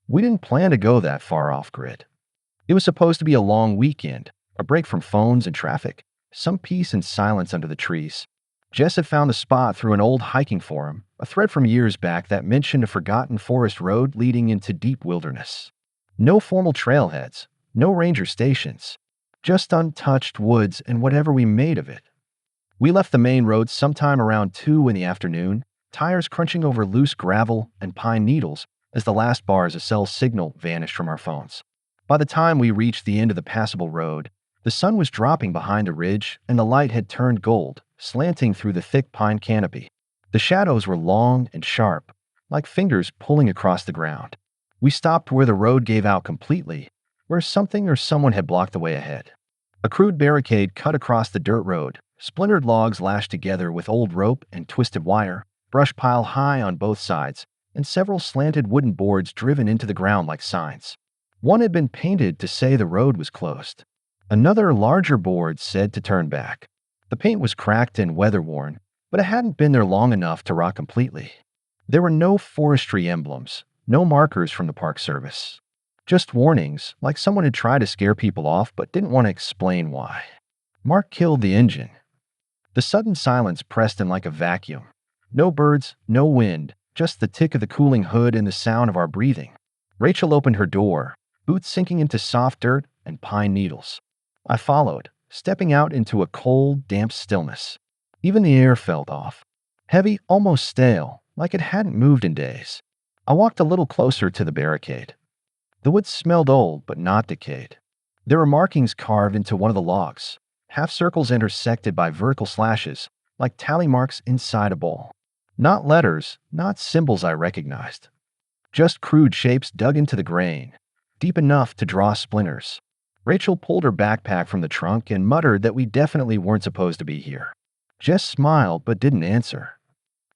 We didn't plan to go that far off grid. It was supposed to be a long weekend, a break from phones and traffic, some peace and silence under the trees. Jess had found the spot through an old hiking forum, a thread from years back that mentioned a forgotten forest road leading into deep wilderness. No formal trailheads, no ranger stations, just untouched woods and whatever we made of it. We left the main road sometime around 2 in the afternoon, tires crunching over loose gravel and pine needles as the last bars of cell signal vanished from our phones. By the time we reached the end of the passable road, the sun was dropping behind a ridge and the light had turned gold, slanting through the thick pine canopy. The shadows were long and sharp, like fingers pulling across the ground. We stopped where the road gave out completely, where something or someone had blocked the way ahead. A crude barricade cut across the dirt road, splintered logs lashed together with old rope and twisted wire, brush piled high on both sides, and several slanted wooden boards driven into the ground like signs. One had been painted to say the road was closed. Another, larger board said to turn back. The paint was cracked and weather-worn, but it hadn't been there long enough to rot completely. There were no forestry emblems, no markers from the Park Service. Just warnings, like someone had tried to scare people off but didn't want to explain why. Mark killed the engine. The sudden silence pressed in like a vacuum. No birds, no wind, just the tick of the cooling hood and the sound of our breathing. Rachel opened her door, boots sinking into soft dirt and pine needles. I followed, stepping out into a cold, damp stillness. Even the air felt off. Heavy, almost stale, like it hadn't moved in days. I walked a little closer to the barricade. The wood smelled old, but not decayed. There were markings carved into one of the logs, half circles intersected by vertical slashes, like tally marks inside a bowl. Not letters, not symbols I recognized. Just crude shapes dug into the grain, deep enough to draw splinters. Rachel pulled her backpack from the trunk and muttered that we definitely weren't supposed to be here. Jess smiled but didn't answer.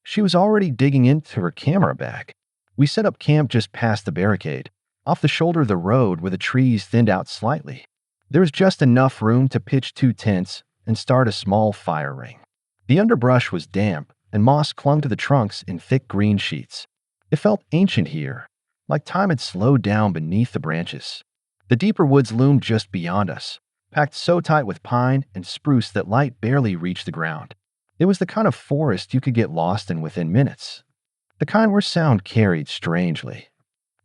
She was already digging into her camera bag. We set up camp just past the barricade, off the shoulder of the road where the trees thinned out slightly. There was just enough room to pitch 2 tents and start a small fire ring. The underbrush was damp, and moss clung to the trunks in thick green sheets. It felt ancient here, like time had slowed down beneath the branches. The deeper woods loomed just beyond us, packed so tight with pine and spruce that light barely reached the ground. It was the kind of forest you could get lost in within minutes. The kind where sound carried strangely.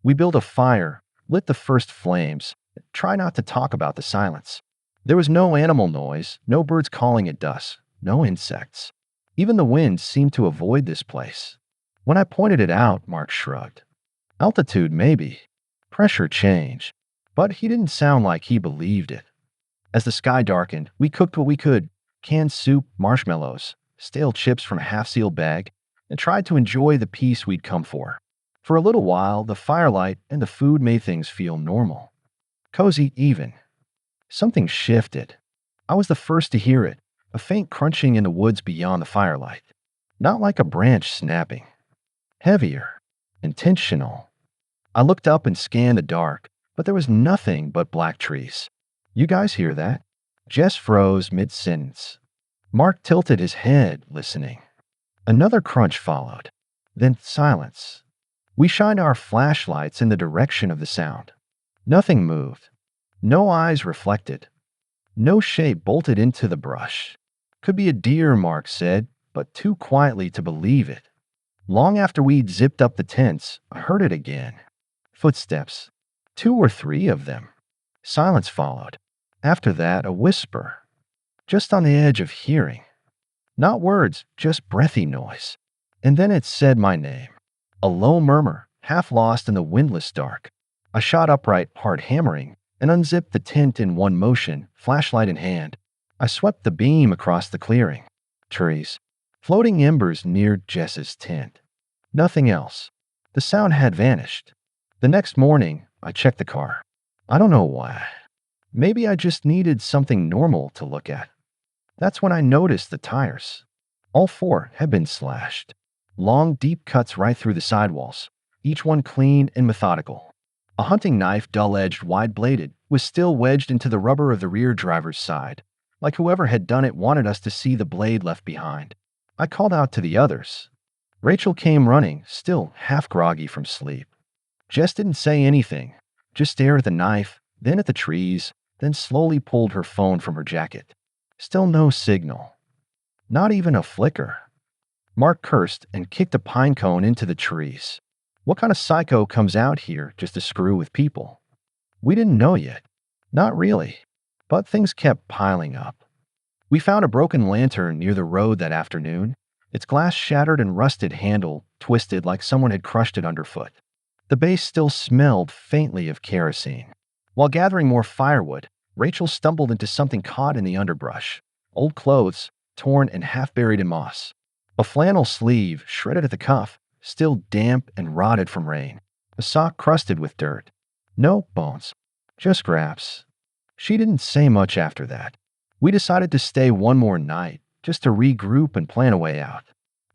We built a fire, lit the first flames, and tried not to talk about the silence. There was no animal noise, no birds calling at dusk, no insects. Even the wind seemed to avoid this place. When I pointed it out, Mark shrugged. Altitude, maybe. Pressure change. But he didn't sound like he believed it. As the sky darkened, we cooked what we could, canned soup, marshmallows, stale chips from a half-sealed bag, and tried to enjoy the peace we'd come for. For a little while, the firelight and the food made things feel normal. Cozy even. Something shifted. I was the first to hear it, a faint crunching in the woods beyond the firelight. Not like a branch snapping. Heavier. Intentional. I looked up and scanned the dark, but there was nothing but black trees. You guys hear that? Jess froze mid-sentence. Mark tilted his head, listening. Another crunch followed. Then silence. We shined our flashlights in the direction of the sound. Nothing moved. No eyes reflected. No shape bolted into the brush. Could be a deer, Mark said, but too quietly to believe it. Long after we'd zipped up the tents, I heard it again. Footsteps. 2 or 3 of them. Silence followed. After that, a whisper. Just on the edge of hearing. Not words, just breathy noise. And then it said my name. A low murmur, half lost in the windless dark. I shot upright, heart hammering, and unzipped the tent in one motion, flashlight in hand. I swept the beam across the clearing. Trees. Floating embers near Jess's tent. Nothing else. The sound had vanished. The next morning, I checked the car. I don't know why. Maybe I just needed something normal to look at. That's when I noticed the tires. All 4 had been slashed. Long, deep cuts right through the sidewalls, each one clean and methodical. A hunting knife, dull-edged, wide-bladed, was still wedged into the rubber of the rear driver's side, like whoever had done it wanted us to see the blade left behind. I called out to the others. Rachel came running, still half groggy from sleep. Jess didn't say anything, just stared at the knife, then at the trees, then slowly pulled her phone from her jacket. Still no signal. Not even a flicker. Mark cursed and kicked a pine cone into the trees. What kind of psycho comes out here just to screw with people? We didn't know yet. Not really. But things kept piling up. We found a broken lantern near the road that afternoon, its glass shattered and rusted handle twisted like someone had crushed it underfoot. The base still smelled faintly of kerosene. While gathering more firewood, Rachel stumbled into something caught in the underbrush. Old clothes, torn and half buried in moss. A flannel sleeve, shredded at the cuff, still damp and rotted from rain. A sock crusted with dirt. No bones, just scraps. She didn't say much after that. We decided to stay one more night, just to regroup and plan a way out.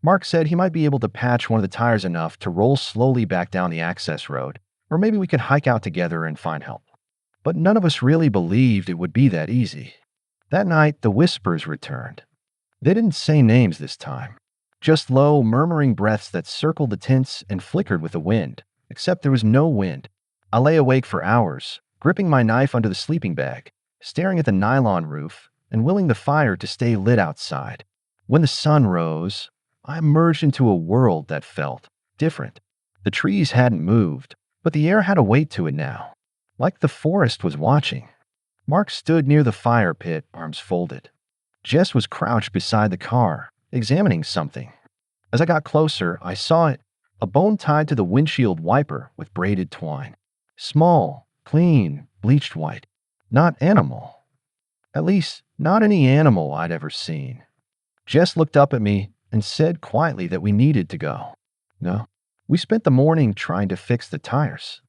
Mark said he might be able to patch one of the tires enough to roll slowly back down the access road, or maybe we could hike out together and find help. But none of us really believed it would be that easy. That night, the whispers returned. They didn't say names this time. Just low, murmuring breaths that circled the tents and flickered with the wind, except there was no wind. I lay awake for hours, gripping my knife under the sleeping bag, staring at the nylon roof, and willing the fire to stay lit outside. When the sun rose, I emerged into a world that felt different. The trees hadn't moved, but the air had a weight to it now, like the forest was watching. Mark stood near the fire pit, arms folded. Jess was crouched beside the car, examining something. As I got closer, I saw it, a bone tied to the windshield wiper with braided twine. Small, clean, bleached white. Not animal. At least, not any animal I'd ever seen. Jess looked up at me and said quietly that we needed to go. No. We spent the morning trying to fix the tires.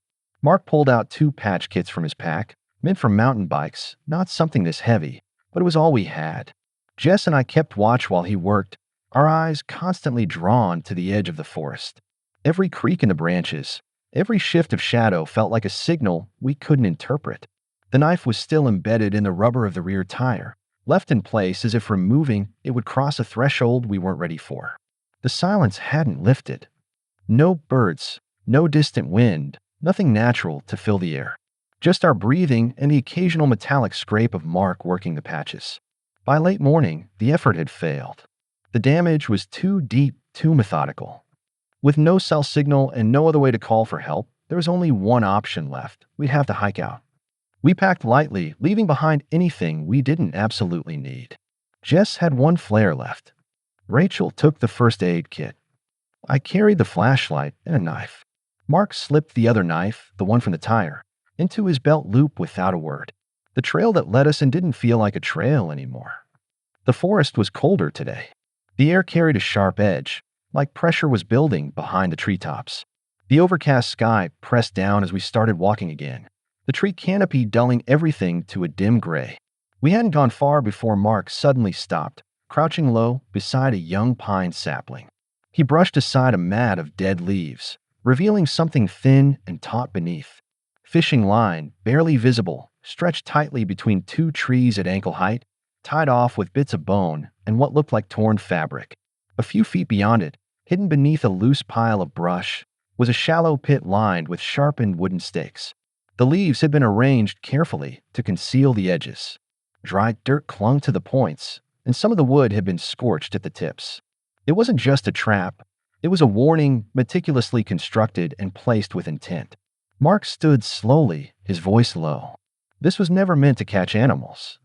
Mark pulled out 2 patch kits from his pack, meant for mountain bikes, not something this heavy, but it was all we had. Jess and I kept watch while he worked, our eyes constantly drawn to the edge of the forest. Every creak in the branches, every shift of shadow felt like a signal we couldn't interpret. The knife was still embedded in the rubber of the rear tire, left in place as if removing it would cross a threshold we weren't ready for. The silence hadn't lifted. No birds, no distant wind, nothing natural to fill the air. Just our breathing and the occasional metallic scrape of Mark working the patches. By late morning, the effort had failed. The damage was too deep, too methodical. With no cell signal and no other way to call for help, there was only one option left. We'd have to hike out. We packed lightly, leaving behind anything we didn't absolutely need. Jess had 1 flare left. Rachel took the first aid kit. I carried the flashlight and a knife. Mark slipped the other knife, the one from the tire, into his belt loop without a word. The trail that led us in didn't feel like a trail anymore. The forest was colder today. The air carried a sharp edge, like pressure was building behind the treetops. The overcast sky pressed down as we started walking again, the tree canopy dulling everything to a dim gray. We hadn't gone far before Mark suddenly stopped, crouching low beside a young pine sapling. He brushed aside a mat of dead leaves, revealing something thin and taut beneath. Fishing line, barely visible, stretched tightly between 2 trees at ankle height, tied off with bits of bone and what looked like torn fabric. A few feet beyond it, hidden beneath a loose pile of brush, was a shallow pit lined with sharpened wooden stakes. The leaves had been arranged carefully to conceal the edges. Dry dirt clung to the points, and some of the wood had been scorched at the tips. It wasn't just a trap. It was a warning, meticulously constructed and placed with intent. Mark stood slowly, his voice low. This was never meant to catch animals.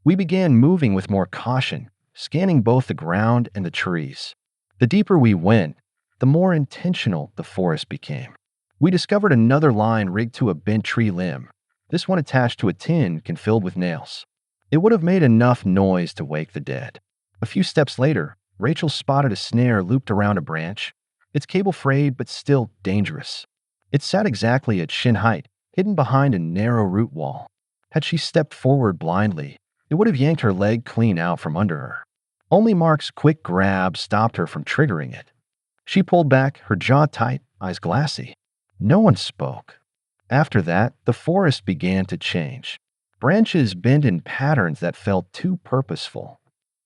We began moving with more caution, scanning both the ground and the trees. The deeper we went, the more intentional the forest became. We discovered another line rigged to a bent tree limb, this one attached to a tin can filled with nails. It would have made enough noise to wake the dead. A few steps later, Rachel spotted a snare looped around a branch, its cable frayed but still dangerous. It sat exactly at shin height, hidden behind a narrow root wall. Had she stepped forward blindly, it would have yanked her leg clean out from under her. Only Mark's quick grab stopped her from triggering it. She pulled back, her jaw tight, eyes glassy. No one spoke. After that, the forest began to change. Branches bent in patterns that felt too purposeful.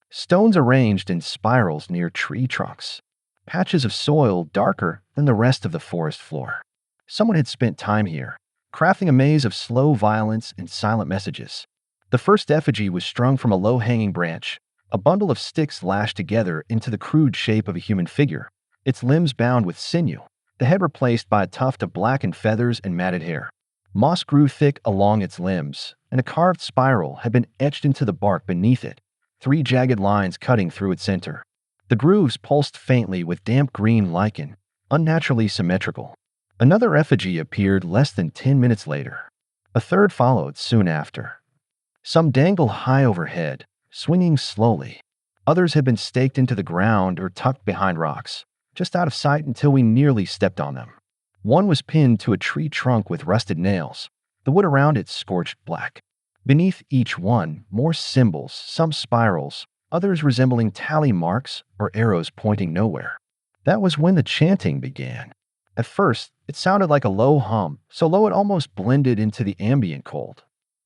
Stones arranged in spirals near tree trunks. Patches of soil darker than the rest of the forest floor. Someone had spent time here, crafting a maze of slow violence and silent messages. The first effigy was strung from a low-hanging branch, a bundle of sticks lashed together into the crude shape of a human figure, its limbs bound with sinew, the head replaced by a tuft of blackened feathers and matted hair. Moss grew thick along its limbs, and a carved spiral had been etched into the bark beneath it, 3 jagged lines cutting through its center. The grooves pulsed faintly with damp green lichen, unnaturally symmetrical. Another effigy appeared less than 10 minutes later. A third followed soon after. Some dangled high overhead, swinging slowly. Others had been staked into the ground or tucked behind rocks, just out of sight until we nearly stepped on them. One was pinned to a tree trunk with rusted nails, the wood around it scorched black. Beneath each one, more symbols, some spirals, others resembling tally marks or arrows pointing nowhere. That was when the chanting began. At first, it sounded like a low hum, so low it almost blended into the ambient cold.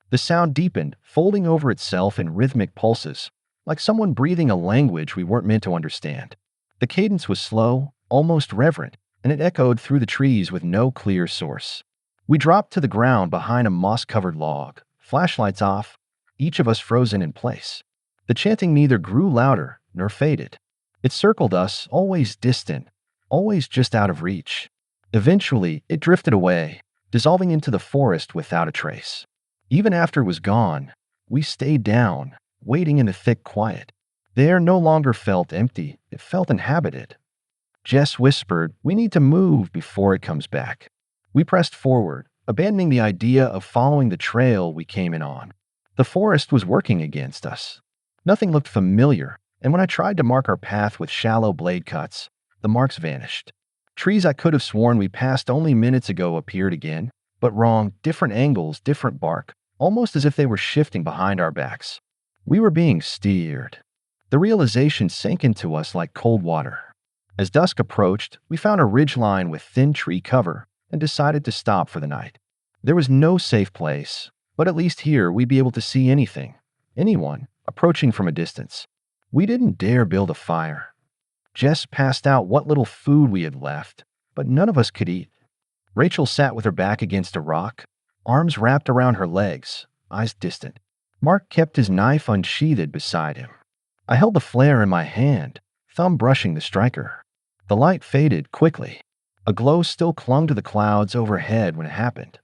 The sound deepened, folding over itself in rhythmic pulses, like someone breathing a language we weren't meant to understand. The cadence was slow, almost reverent, and it echoed through the trees with no clear source. We dropped to the ground behind a moss-covered log, flashlights off, each of us frozen in place. The chanting neither grew louder nor faded. It circled us, always distant, always just out of reach. Eventually, it drifted away, dissolving into the forest without a trace. Even after it was gone, we stayed down, waiting in the thick quiet. The air no longer felt empty, it felt inhabited. Jess whispered, "We need to move before it comes back." We pressed forward, abandoning the idea of following the trail we came in on. The forest was working against us. Nothing looked familiar, and when I tried to mark our path with shallow blade cuts, the marks vanished. Trees I could have sworn we passed only minutes ago appeared again, but wrong, different angles, different bark, almost as if they were shifting behind our backs. We were being steered. The realization sank into us like cold water. As dusk approached, we found a ridgeline with thin tree cover and decided to stop for the night. There was no safe place, but at least here we'd be able to see anything, anyone, approaching from a distance. We didn't dare build a fire. Jess passed out what little food we had left, but none of us could eat. Rachel sat with her back against a rock, arms wrapped around her legs, eyes distant. Mark kept his knife unsheathed beside him. I held the flare in my hand, thumb brushing the striker. The light faded quickly. A glow still clung to the clouds overhead when it happened.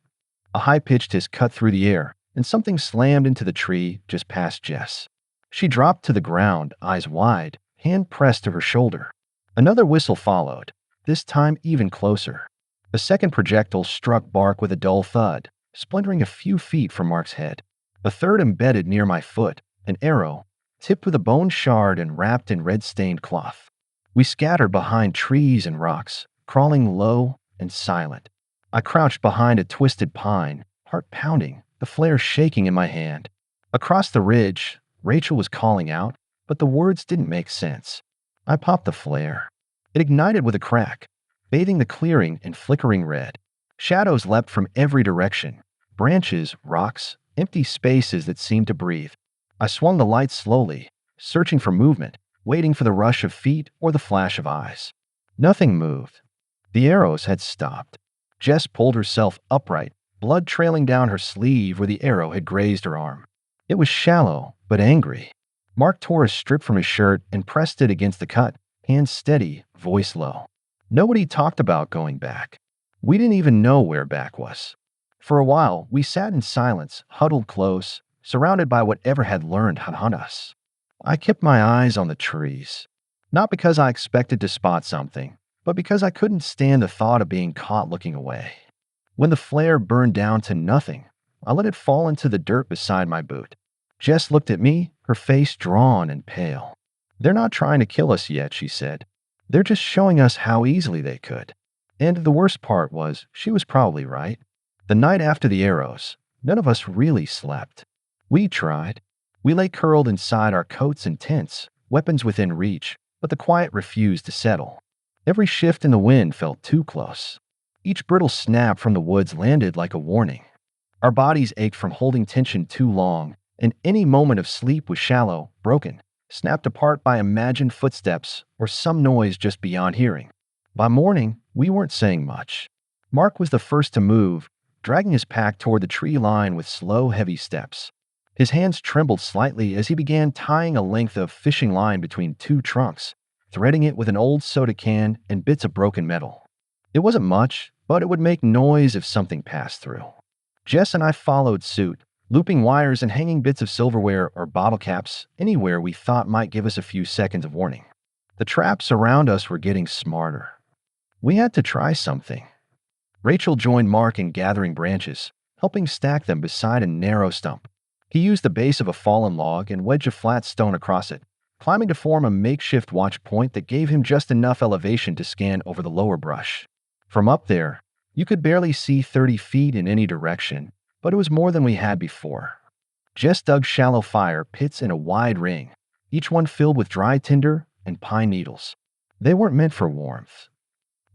A high-pitched hiss cut through the air, and something slammed into the tree just past Jess. She dropped to the ground, eyes wide, hand pressed to her shoulder. Another whistle followed, this time even closer. A second projectile struck bark with a dull thud, splintering a few feet from Mark's head. A third embedded near my foot, an arrow, tipped with a bone shard and wrapped in red-stained cloth. We scattered behind trees and rocks, crawling low and silent. I crouched behind a twisted pine, heart pounding, the flare shaking in my hand. Across the ridge, Rachel was calling out, but the words didn't make sense. I popped the flare. It ignited with a crack, bathing the clearing in flickering red. Shadows leapt from every direction, branches, rocks, empty spaces that seemed to breathe. I swung the light slowly, searching for movement, waiting for the rush of feet or the flash of eyes. Nothing moved. The arrows had stopped. Jess pulled herself upright, blood trailing down her sleeve where the arrow had grazed her arm. It was shallow, but angry. Mark tore a strip from his shirt and pressed it against the cut, hands steady, voice low. Nobody talked about going back. We didn't even know where back was. For a while, we sat in silence, huddled close, surrounded by whatever had learned how to hunt us. I kept my eyes on the trees. Not because I expected to spot something, but because I couldn't stand the thought of being caught looking away. When the flare burned down to nothing, I let it fall into the dirt beside my boot. Jess looked at me, her face drawn and pale. "They're not trying to kill us yet," she said. "They're just showing us how easily they could." And the worst part was, she was probably right. The night after the arrows, none of us really slept. We tried. We lay curled inside our coats and tents, weapons within reach, but the quiet refused to settle. Every shift in the wind felt too close. Each brittle snap from the woods landed like a warning. Our bodies ached from holding tension too long, and any moment of sleep was shallow, broken, snapped apart by imagined footsteps or some noise just beyond hearing. By morning, we weren't saying much. Mark was the first to move, dragging his pack toward the tree line with slow, heavy steps. His hands trembled slightly as he began tying a length of fishing line between two trunks, threading it with an old soda can and bits of broken metal. It wasn't much, but it would make noise if something passed through. Jess and I followed suit, looping wires and hanging bits of silverware or bottle caps anywhere we thought might give us a few seconds of warning. The traps around us were getting smarter. We had to try something. Rachel joined Mark in gathering branches, helping stack them beside a narrow stump. He used the base of a fallen log and wedged a flat stone across it, climbing to form a makeshift watch point that gave him just enough elevation to scan over the lower brush. From up there, you could barely see 30 feet in any direction, but it was more than we had before. Jess dug shallow fire pits in a wide ring, each one filled with dry tinder and pine needles. They weren't meant for warmth.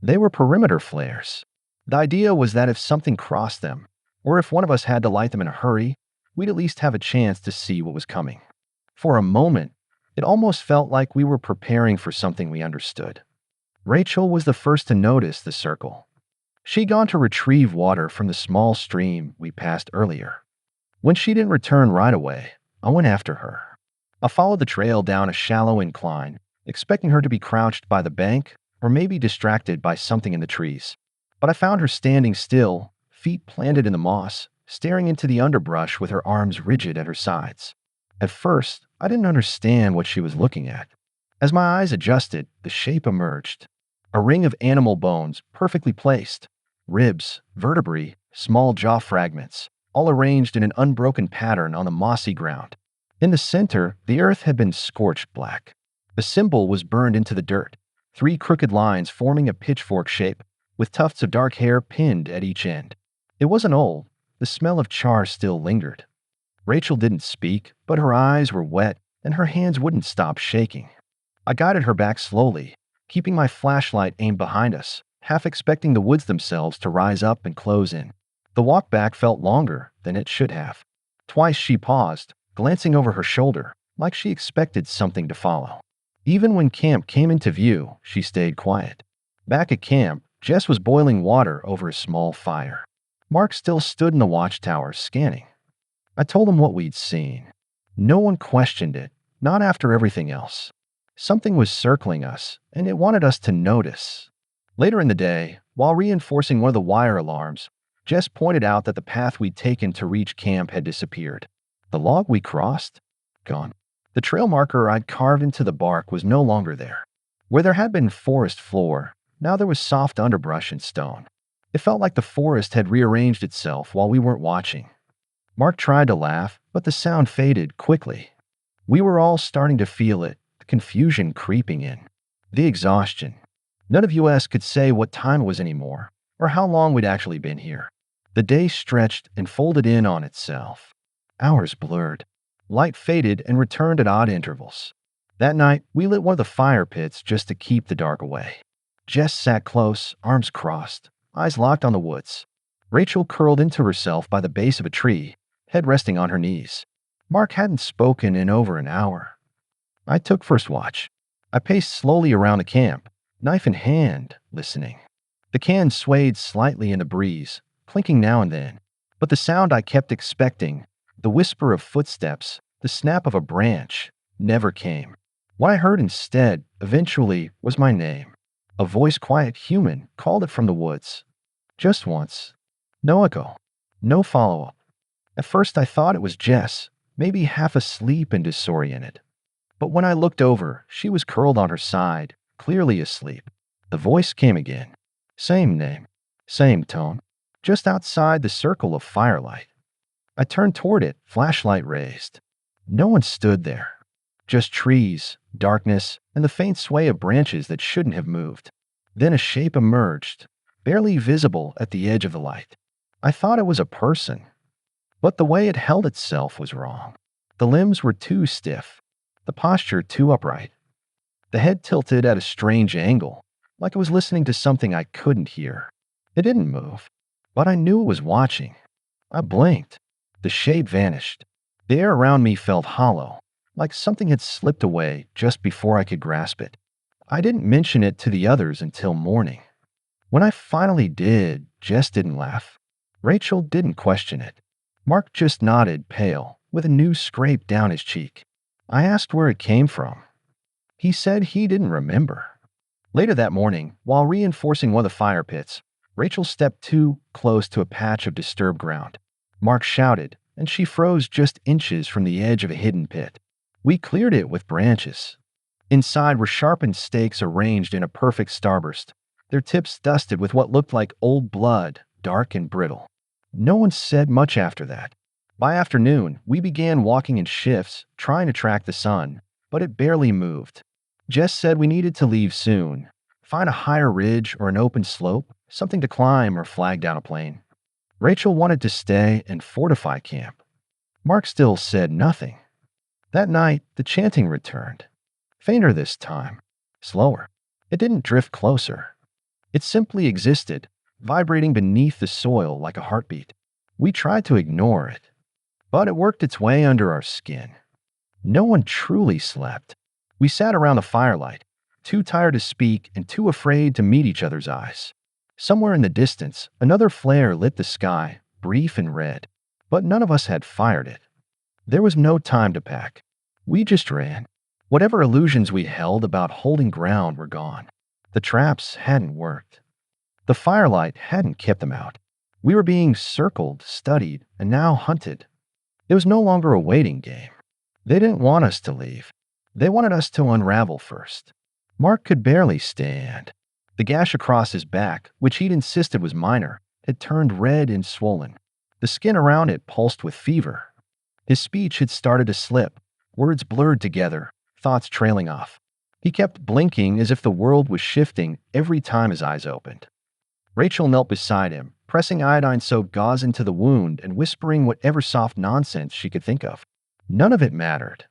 They were perimeter flares. The idea was that if something crossed them, or if one of us had to light them in a hurry, we'd at least have a chance to see what was coming. For a moment, it almost felt like we were preparing for something we understood. Rachel was the first to notice the circle. She'd gone to retrieve water from the small stream we passed earlier. When she didn't return right away, I went after her. I followed the trail down a shallow incline, expecting her to be crouched by the bank or maybe distracted by something in the trees. But I found her standing still, feet planted in the moss, staring into the underbrush with her arms rigid at her sides. At first, I didn't understand what she was looking at. As my eyes adjusted, the shape emerged. A ring of animal bones, perfectly placed. Ribs, vertebrae, small jaw fragments, all arranged in an unbroken pattern on the mossy ground. In the center, the earth had been scorched black. The symbol was burned into the dirt, 3 crooked lines forming a pitchfork shape, with tufts of dark hair pinned at each end. It wasn't old. The smell of char still lingered. Rachel didn't speak, but her eyes were wet and her hands wouldn't stop shaking. I guided her back slowly, keeping my flashlight aimed behind us, half expecting the woods themselves to rise up and close in. The walk back felt longer than it should have. Twice she paused, glancing over her shoulder, like she expected something to follow. Even when camp came into view, she stayed quiet. Back at camp, Jess was boiling water over a small fire. Mark still stood in the watchtower, scanning. I told him what we'd seen. No one questioned it, not after everything else. Something was circling us, and it wanted us to notice. Later in the day, while reinforcing one of the wire alarms, Jess pointed out that the path we'd taken to reach camp had disappeared. The log we crossed? Gone. The trail marker I'd carved into the bark was no longer there. Where there had been forest floor, now there was soft underbrush and stone. It felt like the forest had rearranged itself while we weren't watching. Mark tried to laugh, but the sound faded quickly. We were all starting to feel it, the confusion creeping in. The exhaustion. None of us could say what time it was anymore, or how long we'd actually been here. The day stretched and folded in on itself. Hours blurred. Light faded and returned at odd intervals. That night, we lit one of the fire pits just to keep the dark away. Jess sat close, arms crossed, eyes locked on the woods. Rachel curled into herself by the base of a tree, head resting on her knees. Mark hadn't spoken in over an hour. I took first watch. I paced slowly around the camp, knife in hand, listening. The can swayed slightly in the breeze, clinking now and then, but the sound I kept expecting, the whisper of footsteps, the snap of a branch, never came. What I heard instead, eventually, was my name. A voice quiet human called it from the woods. Just once. No echo. No follow-up. At first I thought it was Jess, maybe half asleep and disoriented. But when I looked over, she was curled on her side, clearly asleep. The voice came again. Same name. Same tone. Just outside the circle of firelight. I turned toward it, flashlight raised. No one stood there. Just trees, darkness, and the faint sway of branches that shouldn't have moved. Then a shape emerged, barely visible at the edge of the light. I thought it was a person, but the way it held itself was wrong. The limbs were too stiff, the posture too upright. The head tilted at a strange angle, like it was listening to something I couldn't hear. It didn't move, but I knew it was watching. I blinked. The shape vanished. The air around me felt hollow, like something had slipped away just before I could grasp it. I didn't mention it to the others until morning. When I finally did, Jess didn't laugh. Rachel didn't question it. Mark just nodded, pale, with a new scrape down his cheek. I asked where it came from. He said he didn't remember. Later that morning, while reinforcing one of the fire pits, Rachel stepped too close to a patch of disturbed ground. Mark shouted, and she froze just inches from the edge of a hidden pit. We cleared it with branches. Inside were sharpened stakes arranged in a perfect starburst, their tips dusted with what looked like old blood, dark and brittle. No one said much after that. By afternoon, we began walking in shifts, trying to track the sun, but it barely moved. Jess said we needed to leave soon, find a higher ridge or an open slope, something to climb or flag down a plane. Rachel wanted to stay and fortify camp. Mark still said nothing. That night, the chanting returned. Fainter this time. Slower. It didn't drift closer. It simply existed, vibrating beneath the soil like a heartbeat. We tried to ignore it, but it worked its way under our skin. No one truly slept. We sat around the firelight, too tired to speak and too afraid to meet each other's eyes. Somewhere in the distance, another flare lit the sky, brief and red, but none of us had fired it. There was no time to pack. We just ran. Whatever illusions we held about holding ground were gone. The traps hadn't worked. The firelight hadn't kept them out. We were being circled, studied, and now hunted. It was no longer a waiting game. They didn't want us to leave. They wanted us to unravel first. Mark could barely stand. The gash across his back, which he'd insisted was minor, had turned red and swollen. The skin around it pulsed with fever. His speech had started to slip, words blurred together, thoughts trailing off. He kept blinking as if the world was shifting every time his eyes opened. Rachel knelt beside him, pressing iodine-soaked gauze into the wound and whispering whatever soft nonsense she could think of. None of it mattered.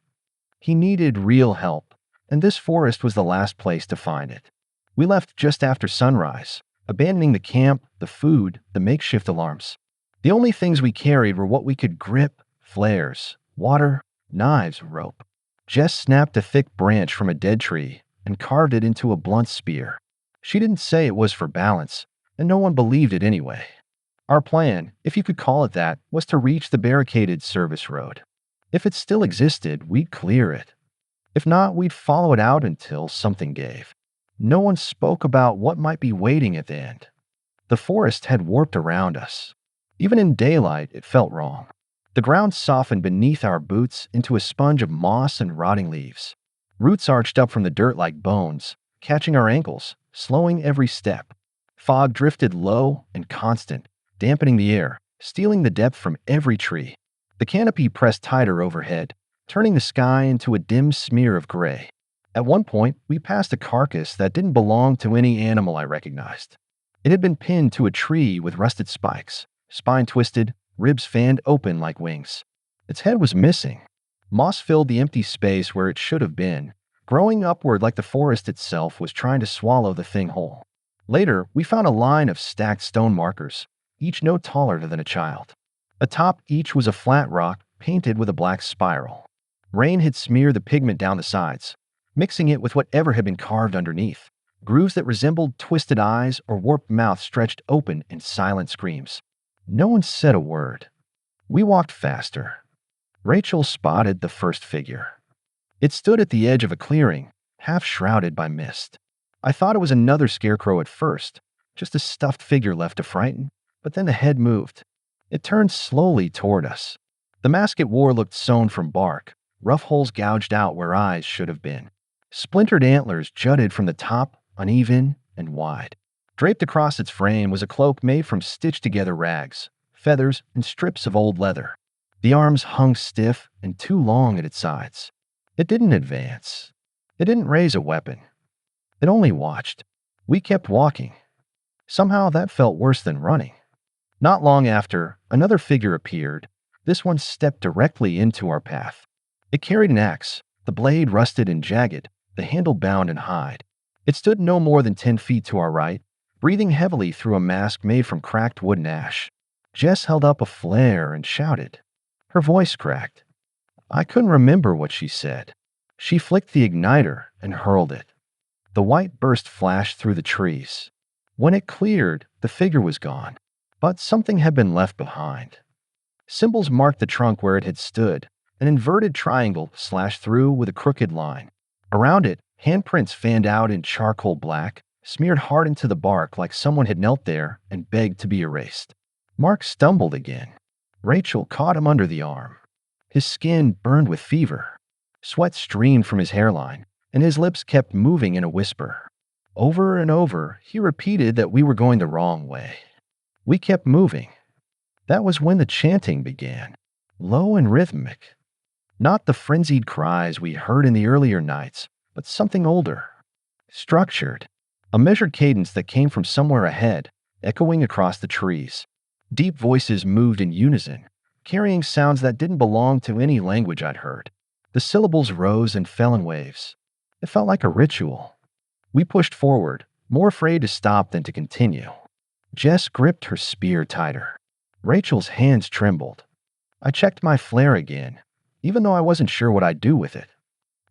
He needed real help, and this forest was the last place to find it. We left just after sunrise, abandoning the camp, the food, the makeshift alarms. The only things we carried were what we could grip: flares, water, knives, rope. Jess snapped a thick branch from a dead tree and carved it into a blunt spear. She didn't say it was for balance, and no one believed it anyway. Our plan, if you could call it that, was to reach the barricaded service road. If it still existed, we'd clear it. If not, we'd follow it out until something gave. No one spoke about what might be waiting at the end. The forest had warped around us. Even in daylight, it felt wrong. The ground softened beneath our boots into a sponge of moss and rotting leaves. Roots arched up from the dirt like bones, catching our ankles, slowing every step. Fog drifted low and constant, dampening the air, stealing the depth from every tree. The canopy pressed tighter overhead, turning the sky into a dim smear of gray. At one point, we passed a carcass that didn't belong to any animal I recognized. It had been pinned to a tree with rusted spikes, spine twisted, ribs fanned open like wings. Its head was missing. Moss filled the empty space where it should have been, growing upward like the forest itself was trying to swallow the thing whole. Later, we found a line of stacked stone markers, each no taller than a child. Atop each was a flat rock painted with a black spiral. Rain had smeared the pigment down the sides, mixing it with whatever had been carved underneath. Grooves that resembled twisted eyes or warped mouths stretched open in silent screams. No one said a word. We walked faster. Rachel spotted the first figure. It stood at the edge of a clearing, half shrouded by mist. I thought it was another scarecrow at first, just a stuffed figure left to frighten, but then the head moved. It turned slowly toward us. The mask it wore looked sewn from bark, rough holes gouged out where eyes should have been. Splintered antlers jutted from the top, uneven and wide. Draped across its frame was a cloak made from stitched-together rags, feathers, and strips of old leather. The arms hung stiff and too long at its sides. It didn't advance. It didn't raise a weapon. It only watched. We kept walking. Somehow that felt worse than running. Not long after, another figure appeared. This one stepped directly into our path. It carried an axe, the blade rusted and jagged, the handle bound in hide. It stood no more than 10 feet to our right, breathing heavily through a mask made from cracked wood and ash. Jess held up a flare and shouted. Her voice cracked. I couldn't remember what she said. She flicked the igniter and hurled it. The white burst flashed through the trees. When it cleared, The figure was gone, but something had been left behind. Symbols marked the trunk where it had stood, an inverted triangle slashed through with a crooked line. Around it, handprints fanned out in charcoal black, smeared hard into the bark like someone had knelt there and begged to be erased. Mark stumbled again. Rachel caught him under the arm. His skin burned with fever. Sweat streamed from his hairline, and his lips kept moving in a whisper. Over and over, he repeated that we were going the wrong way. We kept moving. That was when the chanting began, low and rhythmic. Not the frenzied cries we heard in the earlier nights, but something older, structured, a measured cadence that came from somewhere ahead, echoing across the trees. Deep voices moved in unison, carrying sounds that didn't belong to any language I'd heard. The syllables rose and fell in waves. It felt like a ritual. We pushed forward, more afraid to stop than to continue. Jess gripped her spear tighter. Rachel's hands trembled. I checked my flare again, even though I wasn't sure what I'd do with it.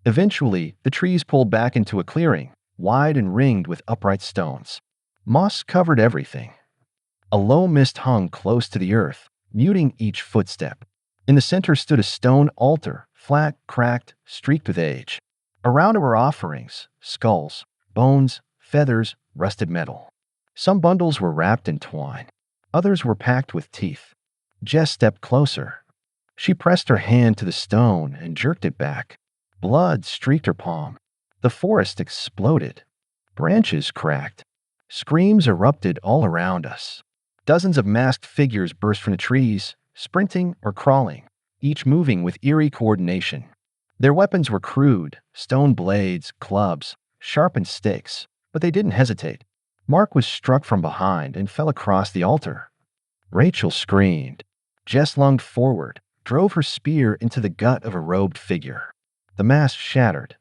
Eventually, the trees pulled back into a clearing, wide and ringed with upright stones. Moss covered everything. A low mist hung close to the earth, muting each footstep. In the center stood a stone altar, flat, cracked, streaked with age. Around it were offerings, skulls, bones, feathers, rusted metal. Some bundles were wrapped in twine. Others were packed with teeth. Jess stepped closer. She pressed her hand to the stone and jerked it back. Blood streaked her palm. The forest exploded. Branches cracked. Screams erupted all around us. Dozens of masked figures burst from the trees, sprinting or crawling, each moving with eerie coordination. Their weapons were crude, stone blades, clubs, sharpened sticks, but they didn't hesitate. Mark was struck from behind and fell across the altar. Rachel screamed. Jess lunged forward, drove her spear into the gut of a robed figure. The mask shattered.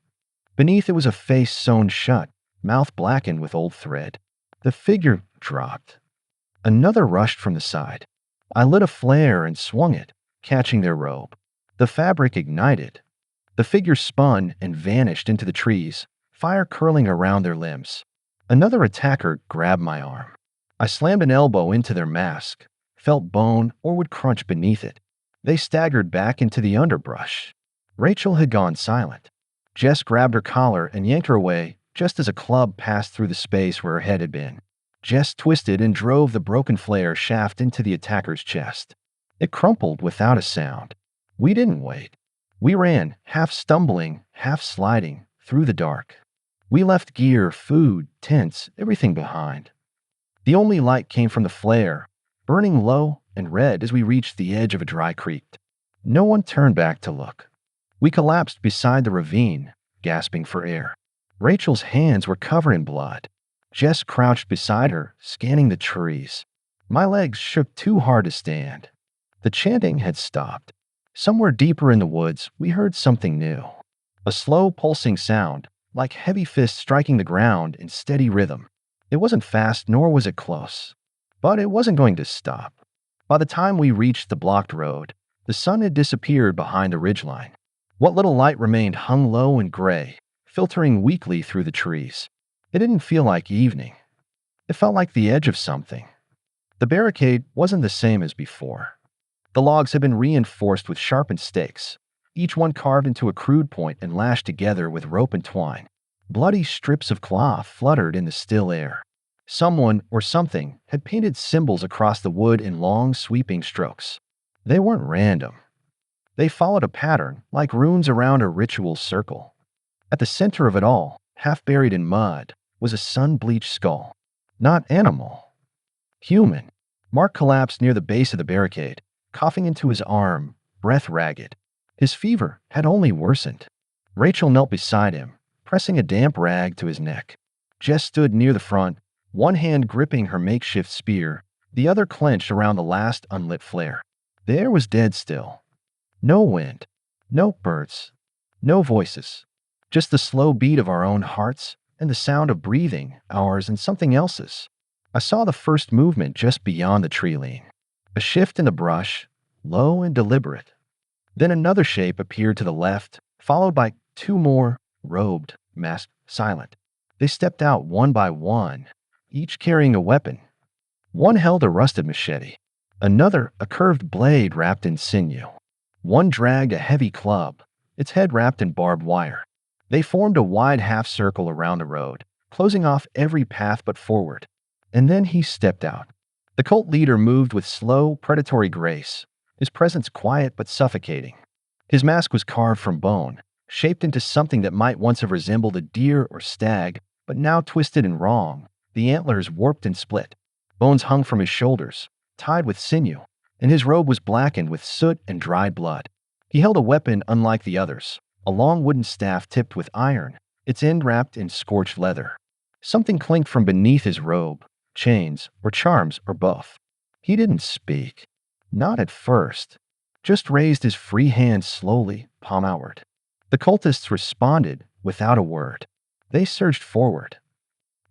Beneath it was a face sewn shut, mouth blackened with old thread. The figure dropped. Another rushed from the side. I lit a flare and swung it, catching their robe. The fabric ignited. The figure spun and vanished into the trees, fire curling around their limbs. Another attacker grabbed my arm. I slammed an elbow into their mask, felt bone or would crunch beneath it. They staggered back into the underbrush. Rachel had gone silent. Jess grabbed her collar and yanked her away just as a club passed through the space where her head had been. Jess twisted and drove the broken flare shaft into the attacker's chest. It crumpled without a sound. We didn't wait. We ran, half stumbling, half sliding, through the dark. We left gear, food, tents, everything behind. The only light came from the flare, burning low and red as we reached the edge of a dry creek. No one turned back to look. We collapsed beside the ravine, gasping for air. Rachel's hands were covered in blood. Jess crouched beside her, scanning the trees. My legs shook too hard to stand. The chanting had stopped. Somewhere deeper in the woods, we heard something new. A slow, pulsing sound, like heavy fists striking the ground in steady rhythm. It wasn't fast, nor was it close. But it wasn't going to stop. By the time we reached the blocked road, the sun had disappeared behind the ridgeline. What little light remained hung low and gray, filtering weakly through the trees. It didn't feel like evening. It felt like the edge of something. The barricade wasn't the same as before. The logs had been reinforced with sharpened stakes, each one carved into a crude point and lashed together with rope and twine. Bloody strips of cloth fluttered in the still air. Someone or something had painted symbols across the wood in long, sweeping strokes. They weren't random. They followed a pattern, like runes around a ritual circle. At the center of it all, half buried in mud, was a sun-bleached skull. Not animal. Human. Mark collapsed near the base of the barricade, coughing into his arm, breath ragged. His fever had only worsened. Rachel knelt beside him, pressing a damp rag to his neck. Jess stood near the front, one hand gripping her makeshift spear, the other clenched around the last unlit flare. The air was dead still. No wind, no birds, no voices. Just the slow beat of our own hearts and the sound of breathing, ours and something else's. I saw the first movement just beyond the tree lean. A shift in the brush, low and deliberate. Then another shape appeared to the left, followed by two more, robed, masked, silent. They stepped out one by one, each carrying a weapon. One held a rusted machete, another a curved blade wrapped in sinew. One dragged a heavy club, its head wrapped in barbed wire. They formed a wide half circle around the road, closing off every path but forward. And then he stepped out. The cult leader moved with slow, predatory grace, his presence quiet but suffocating. His mask was carved from bone, shaped into something that might once have resembled a deer or stag, but now twisted and wrong, the antlers warped and split. Bones hung from his shoulders, tied with sinew, and his robe was blackened with soot and dried blood. He held a weapon unlike the others, a long wooden staff tipped with iron, its end wrapped in scorched leather. Something clinked from beneath his robe, chains, or charms, or both. He didn't speak. Not at first. Just raised his free hand slowly, palm outward. The cultists responded without a word. They surged forward.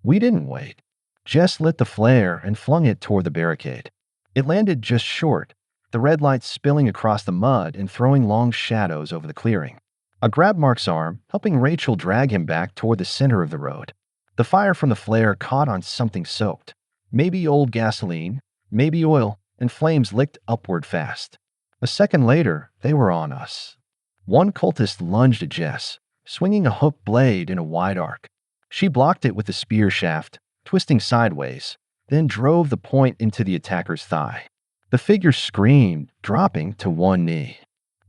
We didn't wait. Jess lit the flare and flung it toward the barricade. It landed just short, the red light spilling across the mud and throwing long shadows over the clearing. I grabbed Mark's arm, helping Rachel drag him back toward the center of the road. The fire from the flare caught on something soaked. Maybe old gasoline, maybe oil, and flames licked upward fast. A second later, they were on us. One cultist lunged at Jess, swinging a hooked blade in a wide arc. She blocked it with the spear shaft, twisting sideways, then drove the point into the attacker's thigh. The figure screamed, dropping to one knee.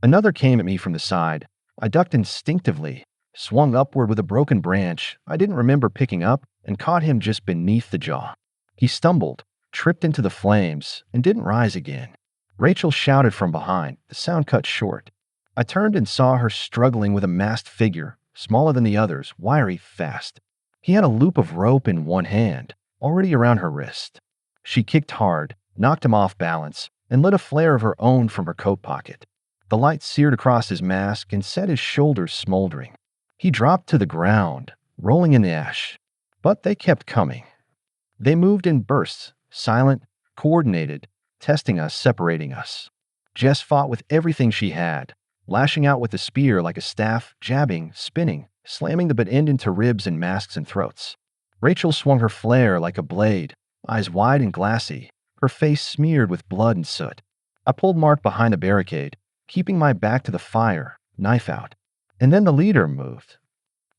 Another came at me from the side. I ducked instinctively, swung upward with a broken branch I didn't remember picking up, and caught him just beneath the jaw. He stumbled, tripped into the flames, and didn't rise again. Rachel shouted from behind, the sound cut short. I turned and saw her struggling with a masked figure, smaller than the others, wiry, fast. He had a loop of rope in one hand, already around her wrist. She kicked hard, knocked him off balance, and lit a flare of her own from her coat pocket. The light seared across his mask and set his shoulders smoldering. He dropped to the ground, rolling in the ash. But they kept coming. They moved in bursts, silent, coordinated, testing us, separating us. Jess fought with everything she had, lashing out with the spear like a staff, jabbing, spinning, slamming the butt end into ribs and masks and throats. Rachel swung her flare like a blade, eyes wide and glassy, her face smeared with blood and soot. I pulled Mark behind the barricade, keeping my back to the fire, knife out. And then the leader moved.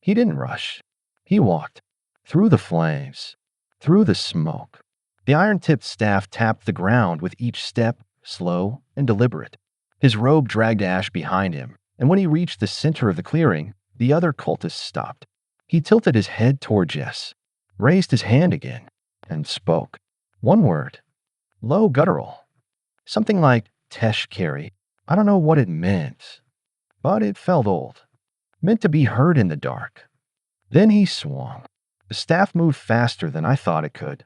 He didn't rush. He walked. Through the flames. Through the smoke. The iron-tipped staff tapped the ground with each step, slow and deliberate. His robe dragged ash behind him, and when he reached the center of the clearing, the other cultist stopped. He tilted his head toward Jess, raised his hand again, and spoke. One word. Low guttural. Something like Tesh Carry. I don't know what it meant, but it felt old. Meant to be heard in the dark. Then he swung. The staff moved faster than I thought it could.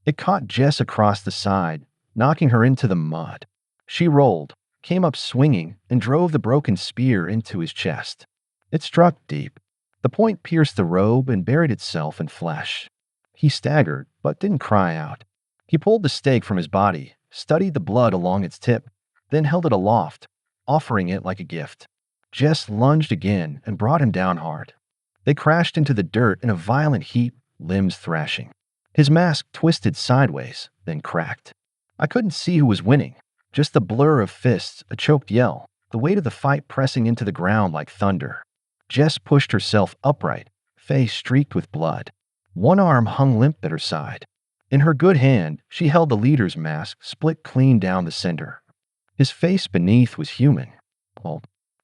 It caught Jess across the side, knocking her into the mud. She rolled, came up swinging, and drove the broken spear into his chest. It struck deep. The point pierced the robe and buried itself in flesh. He staggered, but didn't cry out. He pulled the stake from his body, studied the blood along its tip, then held it aloft, offering it like a gift. Jess lunged again and brought him down hard. They crashed into the dirt in a violent heap, limbs thrashing. His mask twisted sideways, then cracked. I couldn't see who was winning, just the blur of fists, a choked yell, the weight of the fight pressing into the ground like thunder. Jess pushed herself upright, face streaked with blood. One arm hung limp at her side. In her good hand, she held the leader's mask split clean down the center. His face beneath was human,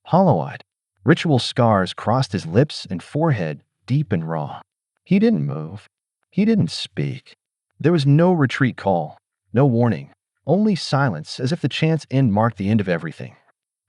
hollow-eyed. Ritual scars crossed his lips and forehead, deep and raw. He didn't move. He didn't speak. There was no retreat call, no warning, only silence, as if the chance end marked the end of everything.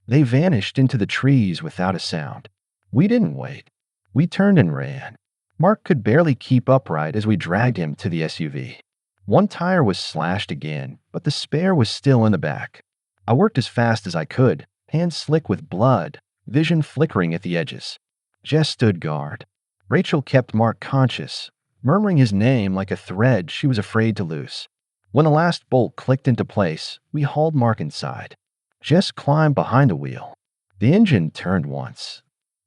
They vanished into the trees without a sound. We didn't wait. We turned and ran. Mark could barely keep upright as we dragged him to the SUV. One tire was slashed again, but the spare was still in the back. I worked as fast as I could, hands slick with blood, vision flickering at the edges. Jess stood guard. Rachel kept Mark conscious, murmuring his name like a thread she was afraid to loose. When the last bolt clicked into place, we hauled Mark inside. Jess climbed behind the wheel. The engine turned once,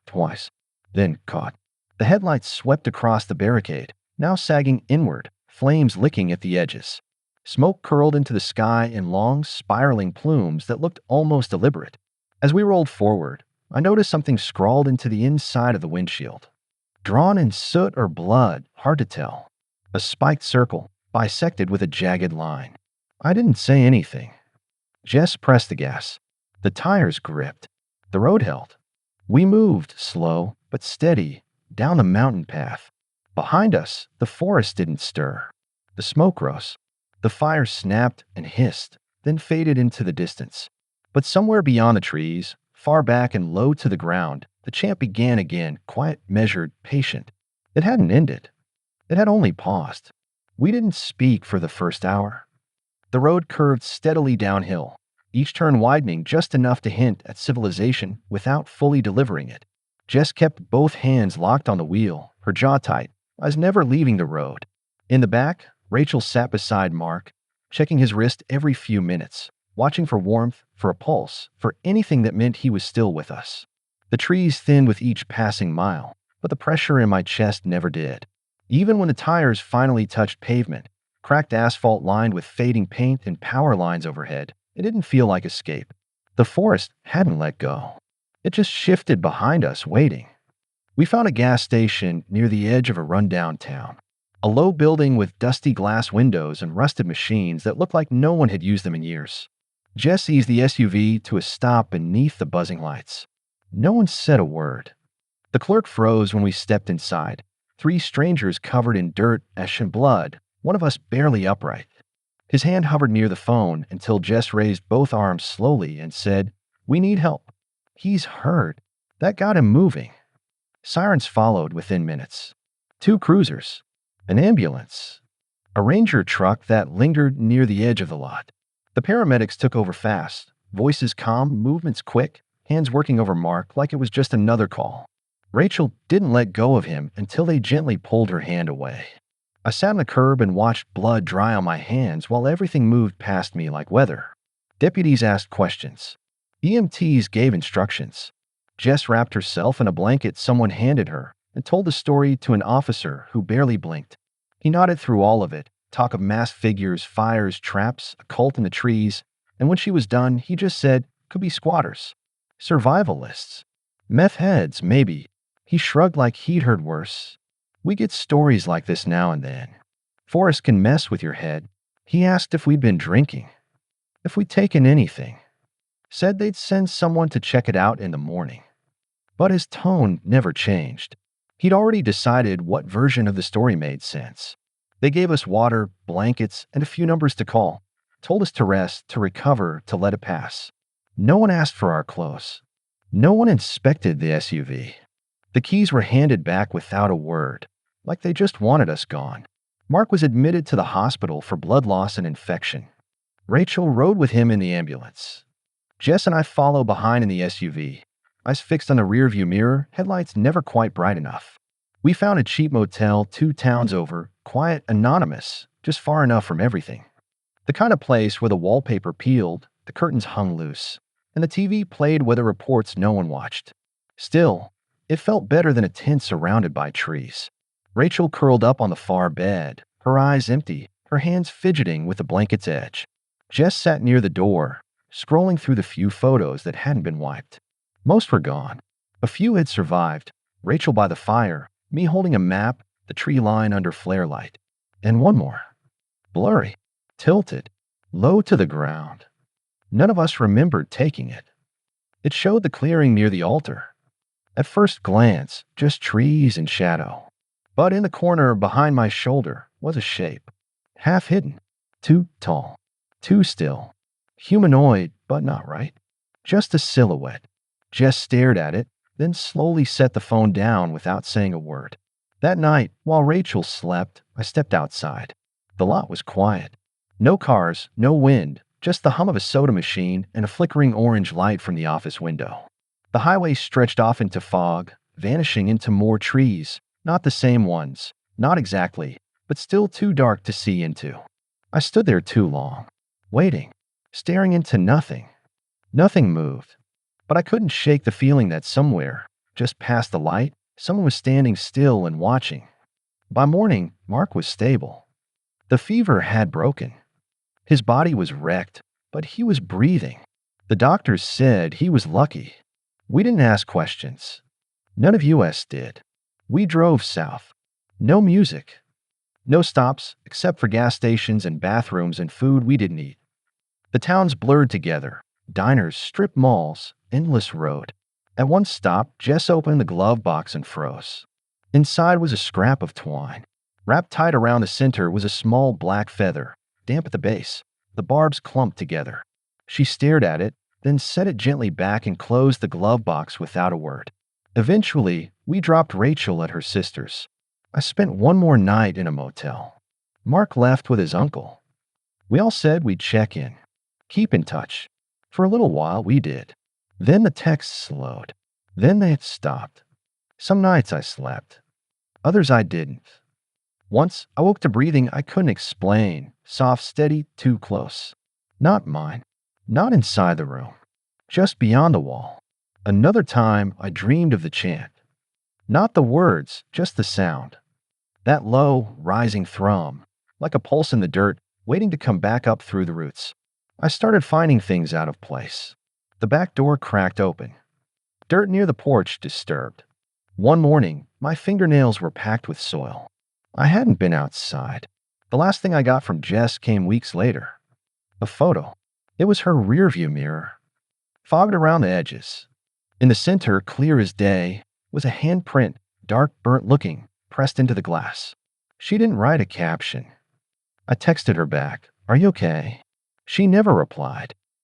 twice, then caught. The headlights swept across the barricade, now sagging inward, flames licking at the edges. Smoke curled into the sky in long, spiraling plumes that looked almost deliberate. As we rolled forward, I noticed something scrawled into the inside of the windshield. Drawn in soot or blood, hard to tell. A spiked circle, bisected with a jagged line. I didn't say anything. Jess pressed the gas. The tires gripped. The road held. We moved, slow but steady, down the mountain path. Behind us, the forest didn't stir. The smoke rose. The fire snapped and hissed, then faded into the distance. But somewhere beyond the trees, far back and low to the ground, the chant began again, quiet, measured, patient. It hadn't ended. It had only paused. We didn't speak for the first hour. The road curved steadily downhill, each turn widening just enough to hint at civilization without fully delivering it. Jess kept both hands locked on the wheel, her jaw tight, eyes never leaving the road. In the back, Rachel sat beside Mark, checking his wrist every few minutes, watching for warmth, for a pulse, for anything that meant he was still with us. The trees thinned with each passing mile, but the pressure in my chest never did. Even when the tires finally touched pavement, cracked asphalt lined with fading paint and power lines overhead, it didn't feel like escape. The forest hadn't let go. It just shifted behind us, waiting. We found a gas station near the edge of a rundown town. A low building with dusty glass windows and rusted machines that looked like no one had used them in years. Jess eased the SUV to a stop beneath the buzzing lights. No one said a word. The clerk froze when we stepped inside. 3 strangers covered in dirt, ash, and blood, one of us barely upright. His hand hovered near the phone until Jess raised both arms slowly and said, "We need help." "He's hurt." That got him moving. Sirens followed within minutes. 2 cruisers. An ambulance. A ranger truck that lingered near the edge of the lot. The paramedics took over fast, voices calm, movements quick, hands working over Mark like it was just another call. Rachel didn't let go of him until they gently pulled her hand away. I sat on the curb and watched blood dry on my hands while everything moved past me like weather. Deputies asked questions. EMTs gave instructions. Jess wrapped herself in a blanket someone handed her and told the story to an officer who barely blinked. He nodded through all of it, talk of masked figures, fires, traps, a cult in the trees, and when she was done, he just said, "Could be squatters. Survivalists. Meth heads, maybe." He shrugged like he'd heard worse. "We get stories like this now and then. Forest can mess with your head." He asked if we'd been drinking, if we'd taken anything. Said they'd send someone to check it out in the morning. But his tone never changed. He'd already decided what version of the story made sense. They gave us water, blankets, and a few numbers to call. Told us to rest, to recover, to let it pass. No one asked for our clothes. No one inspected the SUV. The keys were handed back without a word, like they just wanted us gone. Mark was admitted to the hospital for blood loss and infection. Rachel rode with him in the ambulance. Jess and I followed behind in the SUV, eyes fixed on the rearview mirror, headlights never quite bright enough. We found a cheap motel 2 towns over, quiet, anonymous, just far enough from everything. The kind of place where the wallpaper peeled, the curtains hung loose, and the TV played weather reports no one watched. Still, it felt better than a tent surrounded by trees. Rachel curled up on the far bed, her eyes empty, her hands fidgeting with the blanket's edge. Jess sat near the door, scrolling through the few photos that hadn't been wiped. Most were gone. A few had survived. Rachel by the fire, me holding a map, the tree line under flare light. And one more. Blurry, tilted, low to the ground. None of us remembered taking it. It showed the clearing near the altar. At first glance, just trees and shadow. But in the corner behind my shoulder was a shape. Half hidden. Too tall. Too still. Humanoid, but not right. Just a silhouette. Jess stared at it, then slowly set the phone down without saying a word. That night, while Rachel slept, I stepped outside. The lot was quiet. No cars, no wind, just the hum of a soda machine and a flickering orange light from the office window. The highway stretched off into fog, vanishing into more trees, not the same ones, not exactly, but still too dark to see into. I stood there too long, waiting, staring into nothing. Nothing moved, but I couldn't shake the feeling that somewhere, just past the light, someone was standing still and watching. By morning, Mark was stable. The fever had broken. His body was wrecked, but he was breathing. The doctors said he was lucky. We didn't ask questions. None of us did. We drove south. No music. No stops, except for gas stations and bathrooms and food we didn't eat. The towns blurred together. Diners, strip malls, endless road. At one stop, Jess opened the glove box and froze. Inside was a scrap of twine. Wrapped tight around the center was a small black feather, damp at the base. The barbs clumped together. She stared at it, then set it gently back and closed the glove box without a word. Eventually, we dropped Rachel at her sister's. I spent one more night in a motel. Mark left with his uncle. We all said we'd check in, keep in touch. For a little while, we did. Then the texts slowed. Then they had stopped. Some nights I slept. Others I didn't. Once, I woke to breathing I couldn't explain. Soft, steady, too close. Not mine. Not inside the room. Just beyond the wall. Another time, I dreamed of the chant. Not the words, just the sound. That low, rising thrum, like a pulse in the dirt, waiting to come back up through the roots. I started finding things out of place. The back door cracked open. Dirt near the porch disturbed. One morning, my fingernails were packed with soil. I hadn't been outside. The last thing I got from Jess came weeks later. A photo. It was her rearview mirror. Fogged around the edges. In the center, clear as day, was a handprint, dark burnt looking, pressed into the glass. She didn't write a caption. I texted her back, "Are you okay?" She never replied.